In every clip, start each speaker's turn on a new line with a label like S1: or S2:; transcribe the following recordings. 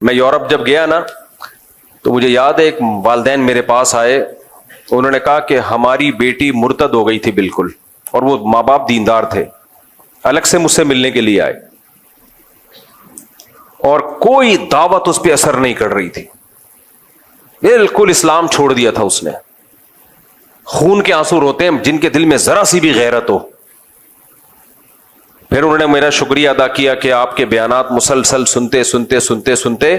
S1: میں یورپ جب گیا نا تو مجھے یاد ہے ایک والدین میرے پاس آئے, انہوں نے کہا کہ ہماری بیٹی مرتد ہو گئی تھی بالکل, اور وہ ماں باپ دیندار تھے, الگ سے مجھ سے ملنے کے لیے آئے, اور کوئی دعوت اس پہ اثر نہیں کر رہی تھی, بالکل اسلام چھوڑ دیا تھا اس نے. خون کے آنسو روتے ہیں جن کے دل میں ذرا سی بھی غیرت ہو. پھر انہوں نے میرا شکریہ ادا کیا کہ آپ کے بیانات مسلسل سنتے سنتے سنتے سنتے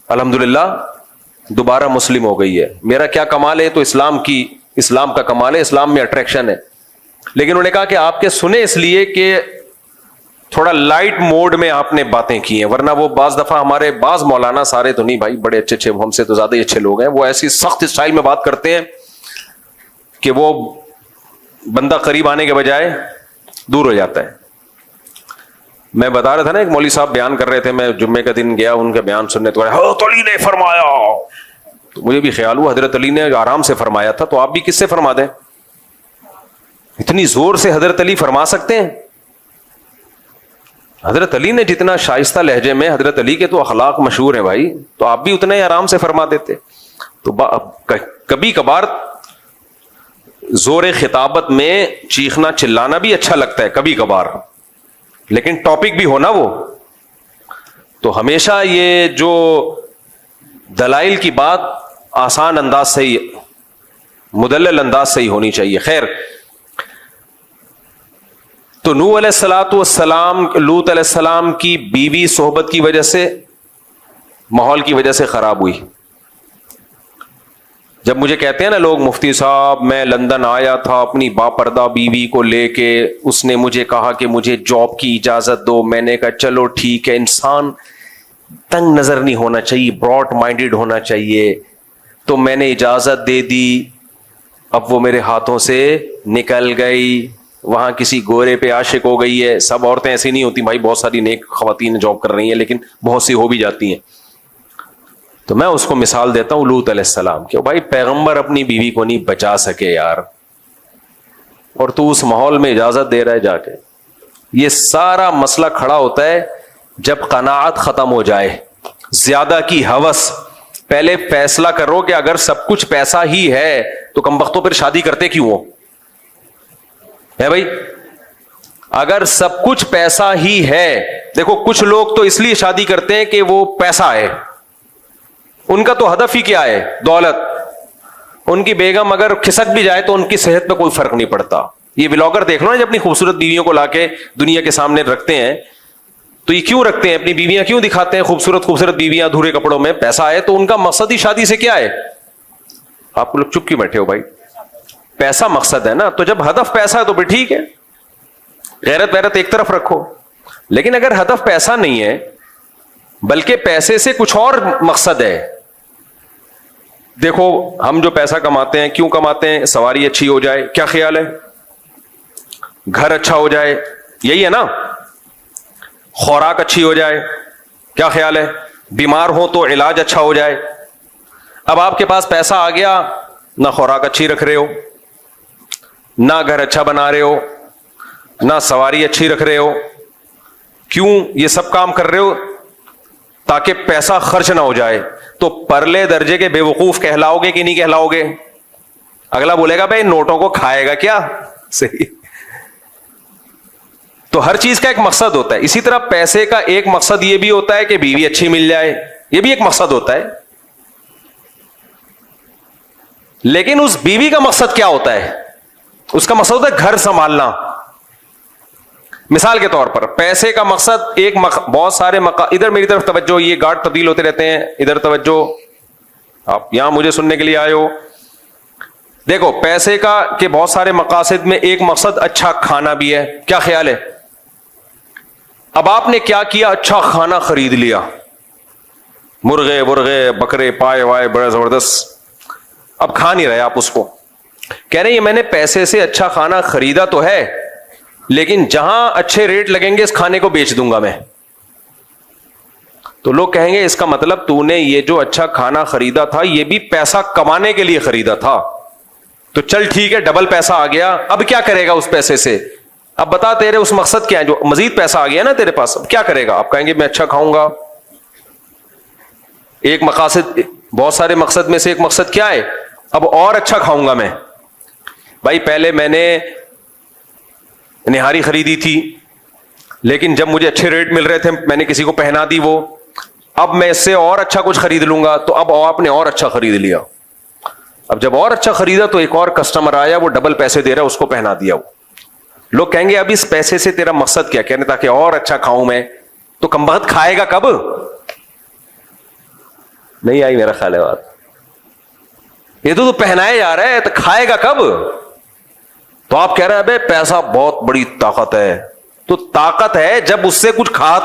S1: الحمدللہ دوبارہ مسلم ہو گئی ہے. میرا کیا کمال ہے, تو اسلام کا کمال ہے, اسلام میں اٹریکشن ہے. لیکن انہوں نے کہا کہ آپ کے سنے اس لیے کہ تھوڑا لائٹ موڈ میں آپ نے باتیں کی ہیں, ورنہ وہ بعض دفعہ ہمارے بعض مولانا, سارے تو نہیں بھائی, بڑے اچھے ہم سے تو زیادہ ہی اچھے لوگ ہیں, وہ ایسی سخت اسٹائل میں بات کرتے ہیں کہ وہ بندہ قریب آنے کے بجائے دور ہو جاتا ہے. میں بتا رہا تھا نا, ایک مولوی صاحب بیان کر رہے تھے, میں جمعے کا دن گیا ان کا بیان سننے, تو حضرت علی نے فرمایا, تو مجھے بھی خیال ہوا حضرت علی نے آرام سے فرمایا تھا, تو آپ بھی کس سے فرما دیں, اتنی زور سے حضرت علی فرما سکتے ہیں؟ حضرت علی نے جتنا شائستہ لہجے میں, حضرت علی کے تو اخلاق مشہور ہیں بھائی, تو آپ بھی اتنے آرام سے فرما دیتے. تو کبھی کبھار زور خطابت میں چیخنا چلانا بھی اچھا لگتا ہے کبھی کبھار, لیکن ٹاپک بھی ہونا وہ. تو ہمیشہ یہ جو دلائل کی بات آسان انداز سے ہی, مدلل انداز سے ہی ہونی چاہیے. خیر, تو نوح علیہ الصلوۃ والسلام, لوط علیہ السلام کی بیوی صحبت کی وجہ سے, ماحول کی وجہ سے خراب ہوئی. جب مجھے کہتے ہیں نا لوگ, مفتی صاحب میں لندن آیا تھا اپنی باپردہ بیوی کو لے کے, اس نے مجھے کہا کہ مجھے جاب کی اجازت دو, میں نے کہا چلو ٹھیک ہے. انسان تنگ نظر نہیں ہونا چاہیے, براڈ مائنڈیڈ ہونا چاہیے. تو میں نے اجازت دے دی, اب وہ میرے ہاتھوں سے نکل گئی, وہاں کسی گورے پہ عاشق ہو گئی ہے. سب عورتیں ایسی نہیں ہوتی بھائی, بہت ساری نیک خواتین جاب کر رہی ہیں, لیکن بہت سی ہو بھی جاتی ہیں. تو میں اس کو مثال دیتا ہوں لوط علیہ السلام کہ بھائی پیغمبر اپنی بیوی کو نہیں بچا سکے یار, اور تو اس ماحول میں اجازت دے رہا ہے جا کے. یہ سارا مسئلہ کھڑا ہوتا ہے جب قناعت ختم ہو جائے, زیادہ کی ہوس. پہلے فیصلہ کرو کہ اگر سب کچھ پیسہ ہی ہے تو کمبختوں پھر شادی کرتے کیوں ہو, ہے بھائی؟ اگر سب کچھ پیسہ ہی ہے, دیکھو کچھ لوگ تو اس لیے شادی کرتے ہیں کہ وہ پیسہ ہے, ان کا تو ہدف ہی کیا ہے, دولت. ان کی بیگم اگر کھسک بھی جائے تو ان کی صحت پہ کوئی فرق نہیں پڑتا. یہ ولاگر دیکھ لو نا, جب اپنی خوبصورت بیویوں کو لا کے دنیا کے سامنے رکھتے ہیں, تو یہ کیوں رکھتے ہیں, اپنی بیویاں کیوں دکھاتے ہیں خوبصورت خوبصورت بیویاں ادھورے کپڑوں میں؟ پیسہ ہے. تو ان کا مقصد ہی شادی سے کیا ہے؟ آپ کو لوگ چپ کیوں بیٹھے ہو بھائی؟ پیسہ مقصد ہے نا. تو جب ہدف پیسہ ہے تو پھر ٹھیک ہے, غیرت ویرت ایک طرف رکھو. لیکن اگر ہدف پیسہ نہیں ہے بلکہ پیسے سے کچھ اور مقصد ہے, دیکھو ہم جو پیسہ کماتے ہیں کیوں کماتے ہیں؟ سواری اچھی ہو جائے, کیا خیال ہے؟ گھر اچھا ہو جائے, یہی ہے نا؟ خوراک اچھی ہو جائے, کیا خیال ہے؟ بیمار ہو تو علاج اچھا ہو جائے. اب آپ کے پاس پیسہ آ گیا, نہ خوراک اچھی رکھ رہے ہو, نہ گھر اچھا بنا رہے ہو, نہ سواری اچھی رکھ رہے ہو. کیوں یہ سب کام کر رہے ہو؟ تاکہ پیسہ خرچ نہ ہو جائے. تو پرلے درجے کے بے وقوف کہلاؤ گے کہ نہیں کہلاؤ گے؟ اگلا بولے گا بھائی نوٹوں کو کھائے گا کیا؟ صحیح. تو ہر چیز کا ایک مقصد ہوتا ہے. اسی طرح پیسے کا ایک مقصد یہ بھی ہوتا ہے کہ بیوی اچھی مل جائے, یہ بھی ایک مقصد ہوتا ہے. لیکن اس بیوی کا مقصد کیا ہوتا ہے؟ اس کا مقصد ہوتا ہے گھر سنبھالنا. مثال کے طور پر پیسے کا مقصد ایک بہت سارے ادھر میری طرف توجہ, یہ گارڈ تبدیل ہوتے رہتے ہیں, ادھر توجہ, آپ یہاں مجھے سننے کے لیے آئے ہو. دیکھو پیسے کا کہ بہت سارے مقاصد میں ایک مقصد اچھا کھانا بھی ہے, کیا خیال ہے؟ اب آپ نے کیا کیا؟ اچھا کھانا خرید لیا, مرغے ورغے بکرے پائے وائے بڑا زبردست. اب کھا نہیں رہے آپ اس کو, کہہ رہے ہیں میں نے پیسے سے اچھا کھانا خریدا تو ہے, لیکن جہاں اچھے ریٹ لگیں گے اس کھانے کو بیچ دوں گا میں. تو لوگ کہیں گے اس کا مطلب تو نے یہ جو اچھا کھانا خریدا تھا یہ بھی پیسہ کمانے کے لیے خریدا تھا. تو چل ٹھیک ہے, ڈبل پیسہ آ گیا, اب کیا کرے گا اس پیسے سے؟ اب بتا تیرے اس مقصد کیا ہے؟ جو مزید پیسہ آ گیا نا تیرے پاس, اب کیا کرے گا؟ آپ کہیں گے میں اچھا کھاؤں گا. ایک مقاصد, بہت سارے مقصد میں سے ایک مقصد کیا ہے؟ اب اور اچھا کھاؤں گا میں. بھائی پہلے میں نے نہاری خریدی تھی, لیکن جب مجھے اچھے ریٹ مل رہے تھے میں نے کسی کو پہنا دی وہ, اب میں اس سے اور اچھا کچھ خرید لوں گا. تو اب آپ نے اور اچھا خرید لیا. اب جب اور اچھا خریدا تو ایک اور کسٹمر آیا, وہ ڈبل پیسے دے رہا ہے, اس کو پہنا دیا. وہ لوگ کہیں گے اب اس پیسے سے تیرا مقصد کیا؟ کہنے تاکہ اور اچھا کھاؤں میں. تو کمبخت کھائے گا کب؟ نہیں آئی میرا خیال ہے بات. یہ تو پہنایا جا رہا ہے, تو کھائے گا کب؟ تو آپ کہہ رہے ہیں ابے پیسہ بہت بڑی طاقت ہے. تو طاقت ہے جب اس سے کچھ کھا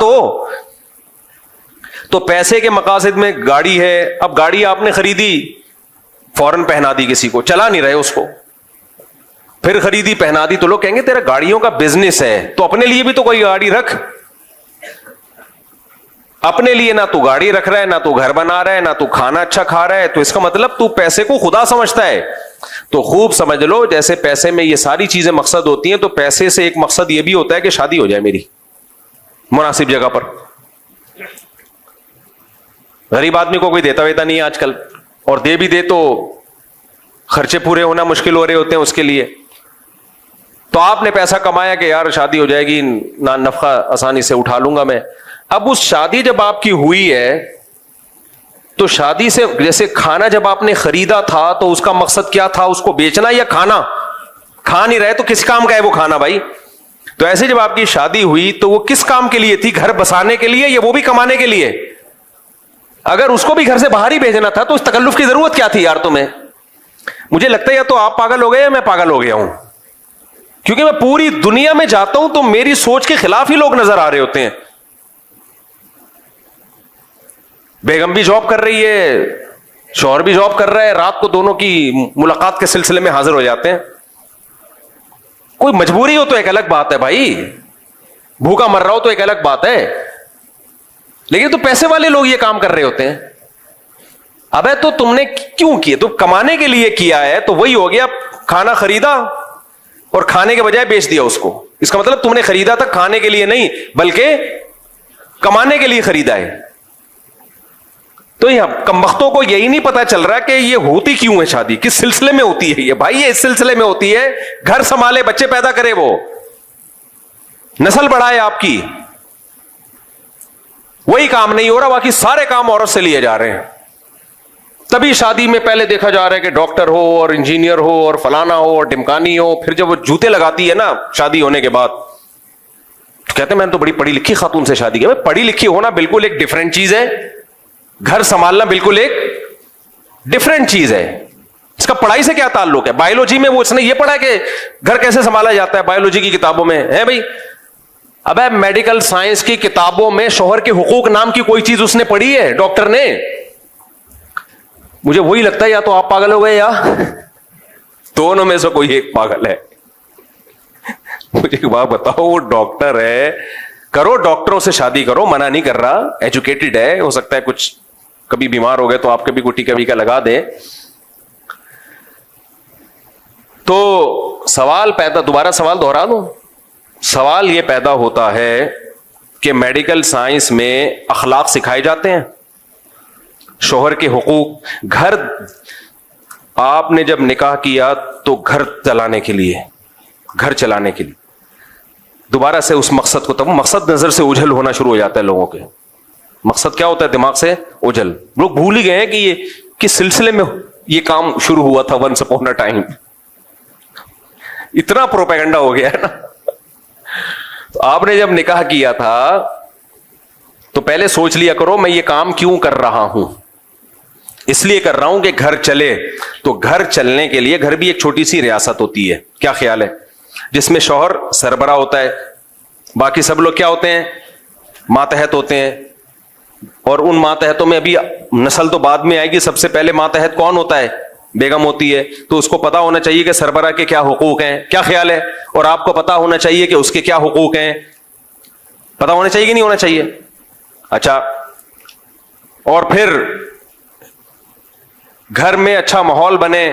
S1: تو پیسے کے مقاصد میں گاڑی ہے, اب گاڑی آپ نے خریدی, فوراً پہنا دی کسی کو, چلا نہیں رہے اس کو, پھر خریدی پہنا دی, تو لوگ کہیں گے تیرا گاڑیوں کا بزنس ہے, تو اپنے لیے بھی تو کوئی گاڑی رکھ. اپنے لیے نہ تو گاڑی رکھ رہا ہے, نہ تو گھر بنا رہا ہے, نہ تو کھانا اچھا کھا رہا ہے, تو اس کا مطلب تو پیسے کو خدا سمجھتا ہے. تو خوب سمجھ لو, جیسے پیسے میں یہ ساری چیزیں مقصد ہوتی ہیں, تو پیسے سے ایک مقصد یہ بھی ہوتا ہے کہ شادی ہو جائے میری مناسب جگہ پر. غریب آدمی کو کوئی دیتا ویتا نہیں ہے آج کل, اور دے بھی دے تو خرچے پورے ہونا مشکل ہو رہے ہوتے ہیں اس کے لیے. تو آپ نے پیسہ کمایا کہ یار شادی ہو جائے گی, نفقہ آسانی سے اٹھا لوں گا میں. اب اس شادی جب آپ کی ہوئی ہے, تو شادی سے جیسے کھانا جب آپ نے خریدا تھا تو اس کا مقصد کیا تھا؟ اس کو بیچنا یا کھانا؟ کھا نہیں رہے تو کس کام کا ہے وہ کھانا بھائی؟ تو ایسے جب آپ کی شادی ہوئی تو وہ کس کام کے لیے تھی؟ گھر بسانے کے لیے یا وہ بھی کمانے کے لیے؟ اگر اس کو بھی گھر سے باہر ہی بھیجنا تھا تو اس تکلف کی ضرورت کیا تھی یار تمہیں؟ مجھے لگتا ہے یا تو آپ پاگل ہو گئے یا میں پاگل ہو گیا ہوں, کیونکہ میں پوری دنیا میں جاتا ہوں تو میری سوچ کے خلاف ہی لوگ نظر آ رہے ہوتے ہیں. بیگم بھی جاب کر رہی ہے, شوہر بھی جاب کر رہا ہے, رات کو دونوں کی ملاقات کے سلسلے میں حاضر ہو جاتے ہیں. کوئی مجبوری ہو تو ایک الگ بات ہے بھائی, بھوکا مر رہا ہو تو ایک الگ بات ہے, لیکن تو پیسے والے لوگ یہ کام کر رہے ہوتے ہیں. ابے تو تم نے کیوں کیا؟ تو کمانے کے لیے کیا ہے, تو وہی ہو گیا, کھانا خریدا اور کھانے کے بجائے بیچ دیا اس کو. اس کا مطلب تم نے خریدا تھا کھانے کے لیے نہیں بلکہ کمانے کے لیے خریدا ہے. تو یہ کمبختوں کو یہی نہیں پتا چل رہا کہ یہ ہوتی کیوں ہے شادی, کس سلسلے میں ہوتی ہے یہ. بھائی یہ اس سلسلے میں ہوتی ہے گھر سنبھالے, بچے پیدا کرے, وہ نسل بڑھائے آپ کی. وہی کام نہیں ہو رہا, باقی سارے کام عورت سے لیے جا رہے ہیں. تبھی شادی میں پہلے دیکھا جا رہا ہے کہ ڈاکٹر ہو اور انجینئر ہو اور فلانا ہو اور ڈمکانی ہو. پھر جب وہ جوتے لگاتی ہے نا شادی ہونے کے بعد, تو کہتے ہیں میں نے تو بڑی پڑھی لکھی خاتون سے شادی کی. پڑھی لکھی ہونا بالکل ایک ڈفرینٹ چیز ہے, گھر سنبھالنا بالکل ایک ڈفرینٹ چیز ہے. اس کا پڑھائی سے کیا تعلق ہے؟ بایولوجی میں وہ اس نے یہ پڑھا کہ گھر کیسے سنبھالا جاتا ہے, بایولوجی کی کتابوں میں ہے بھائی. اب میڈیکل سائنس کی کتابوں میں شوہر کے حقوق نام کی کوئی چیز اس نے پڑھی ہے ڈاکٹر نے؟ مجھے وہی لگتا ہے یا تو آپ پاگل ہو گئے یا دونوں میں سے کوئی ایک پاگل ہے. مجھے ایک بات بتاؤ, وہ ڈاکٹر ہے, کرو ڈاکٹروں سے شادی کرو, منع نہیں کر رہا, ایجوکیٹڈ ہے, ہو سکتا ہے کچھ کبھی بیمار ہو گئے تو آپ کبھی گٹی کبھی کا لگا دیں. تو سوال پیدا, دوبارہ سوال دہرا دوں, سوال یہ پیدا ہوتا ہے کہ میڈیکل سائنس میں اخلاق سکھائے جاتے ہیں, شوہر کے حقوق. گھر آپ نے جب نکاح کیا تو گھر چلانے کے لیے, گھر چلانے کے لیے دوبارہ سے اس مقصد کو, تب مقصد نظر سے اوجھل ہونا شروع ہو جاتا ہے لوگوں کے. مقصد کیا ہوتا ہے؟ دماغ سے اوجھل. لوگ بھول ہی گئے ہیں کہ یہ کس سلسلے میں یہ کام شروع ہوا تھا. ونس اپون اے ٹائم اتنا پروپیگنڈا ہو گیا ہے نا. تو آپ نے جب نکاح کیا تھا تو پہلے سوچ لیا کرو میں یہ کام کیوں کر رہا ہوں. اس لیے کر رہا ہوں کہ گھر چلے. تو گھر چلنے کے لیے, گھر بھی ایک چھوٹی سی ریاست ہوتی ہے, کیا خیال ہے, جس میں شوہر سربراہ ہوتا ہے, باقی سب لوگ کیا ہوتے ہیں؟ ماتحت ہوتے ہیں. اور ان ماتحتوں میں ابھی نسل تو بعد میں آئے گی, سب سے پہلے ماتحت کون ہوتا ہے؟ بیگم ہوتی ہے. تو اس کو پتا ہونا چاہیے کہ سربراہ کے کیا حقوق ہیں, کیا خیال ہے, اور آپ کو پتا ہونا چاہیے کہ اس کے کیا حقوق ہیں. پتا ہونا چاہیے کہ نہیں ہونا چاہیے؟ اچھا, اور پھر گھر میں اچھا ماحول بنے,